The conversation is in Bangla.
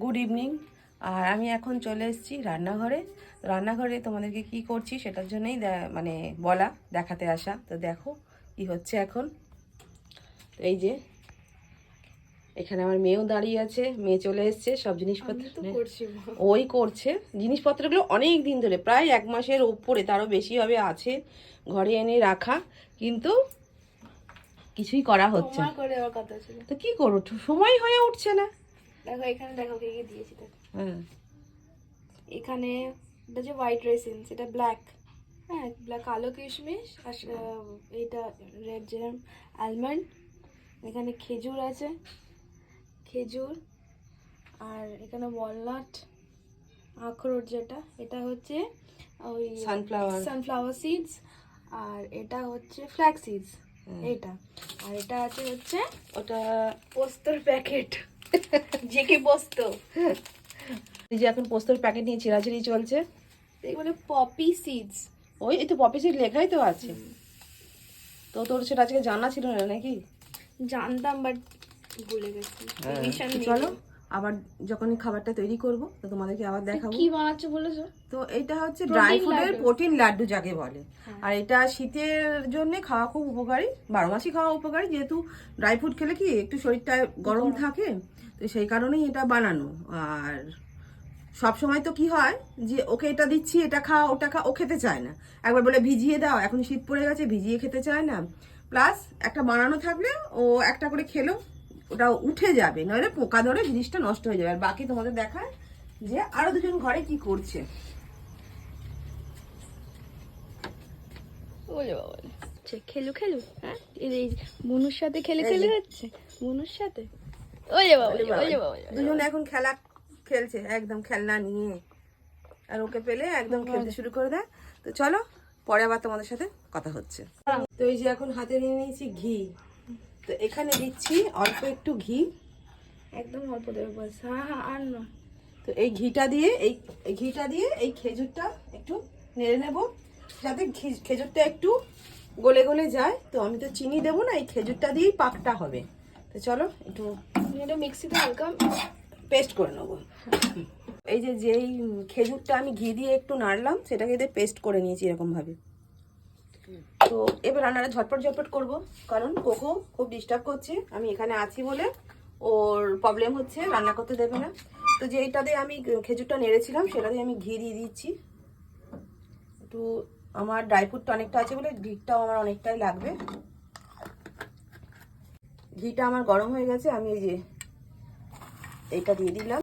Good evening. আর আমি এখন চলে এসেছি রান্নাঘরে তোমাদেরকে কি করছি সেটার জন্যই মানে বলা, দেখাতে আসা। তো দেখো কি হচ্ছে এখন। এই যে এখানে আমার মেয়েও দাঁড়িয়ে আছে, মেয়ে চলে এসছে সব জিনিসপত্র ওই করছে। জিনিসপত্রগুলো অনেক দিন ধরে, প্রায় 1 মাসের উপরে, তারও বেশি হবে, আছে ঘরে এনে রাখা, কিন্তু কিছুই করা হচ্ছে না। তো কি করবো, সময় হয়ে উঠছে না। দেখো এখানে, দেখো কে কে দিয়েছি। হ্যাঁ, এখানে এটা যে হোয়াইট রেসিনস, এটা ব্ল্যাক, হ্যাঁ ব্ল্যাক, কালো কিশমিশ, আর এইটা রেড জেম আলমন্ড। এখানে খেজুর আছে, খেজুর, আর এখানে ওয়ালনাট, আখরোট, যেটা এটা হচ্ছে ওই সানফ্লাওয়ার সিডস, আর এটা হচ্ছে ফ্ল্যাক্স সিডস এটা, আর এটা আছে হচ্ছে ওটা পোস্তর প্যাকেট জেকে পোস্ত। এই যে এখন পোস্তর প্যাকেট নিয়ে চিরাচিরি চলছে। এগুলো পপি সিডস। ওই এই তো পপি সিড লেখাই তো আছে। তো তোর সেটা আজকে জানা ছিল না নাকি? জানতাম বাট ভুলে গেছি। চলো আবার যখন খাবারটা তৈরি করব তো তোমাদেরকে আবার দেখাবো। কি বানাচ্ছ বলেছো? তো এটা হচ্ছে ড্রাই ফ্রুটের প্রোটিন লাড্ডু যাকে বলে। আর এটা শীতের জন্য খাওয়া খুব উপকারী, 12 মাসই খাওয়া উপকারী, যেহেতু ড্রাই ফ্রুট খেলে কি একটু শরীরটা গরম থাকে, তো সেই কারণেই এটা বানানো। আর সব সময় তো কি হয় যে ওকে এটা দিচ্ছি, এটা খাও, ওটা খাও, ও খেতে চায় না। একবার বলে ভিজিয়ে দাও, এখন শীত পড়ে গেছে, ভিজিয়ে খেতে চায় না। প্লাস একটা বানানো থাকলে ও একটা করে খেলো, ওটা উঠে যাবে, নইলে পোকা ধরে জিনিসটা নষ্ট হয়ে যাবে। আর বাকি তোমাদের দেখায় যে আরো দুজন ঘরে কি করছে। খেলু খেলু, হ্যাঁ এই মনুর সাথে খেলে খেলে যাচ্ছে, মনুর সাথে। ওলে বাবা, ওলে বাবা, দুজন এখন খেলা খেলছে, একদম খেলনা নিয়ে। আর ওকে পেলে একদম খেলতে শুরু করে দেয়। তো চলো পরে আবার তোমাদের সাথে কথা হচ্ছে। তো এই যে এখন হাতে নিয়ে নিয়েছি ঘি, তো এখানে দিচ্ছি অল্প একটু ঘি, একদম অল্প দেবে বাস। হ্যাঁ হ্যাঁ, আর না। তো এই ঘিটা দিয়ে এই খেজুরটা একটু নেড়ে নেব, যাতে খেজুরটা একটু গলে গলে যায়। তো আমি তো চিনি দেবো না, এই খেজুরটা দিয়েই পাকটা হবে। তো চলো একটু এটা মিক্সিতে হালকা পেস্ট করে নেবো। এই যে যেই খেজুরটা আমি ঘি দিয়ে একটু নাড়লাম, সেটাকে দিয়ে পেস্ট করে নিয়েছি এরকম ভাবে। তো এবার রান্নাটা ঝটপট করবো, কারণ কোকো খুব ডিস্টার্ব করছে। আমি এখানে আছি বলে ওর প্রবলেম হচ্ছে, রান্না করতে দেবে না। তো যেইটা দিয়ে আমি খেজুরটা নেড়েছিলাম সেটা দিয়ে আমি ঘি দিয়ে দিচ্ছি একটু। আমার ড্রাই ফ্রুটটা অনেকটা আছে বলে ঘিটাও আমার অনেকটাই লাগবে। ঘিটা আমার গরম হয়ে গেছে, আমি এই যে এইটা দিয়ে দিলাম।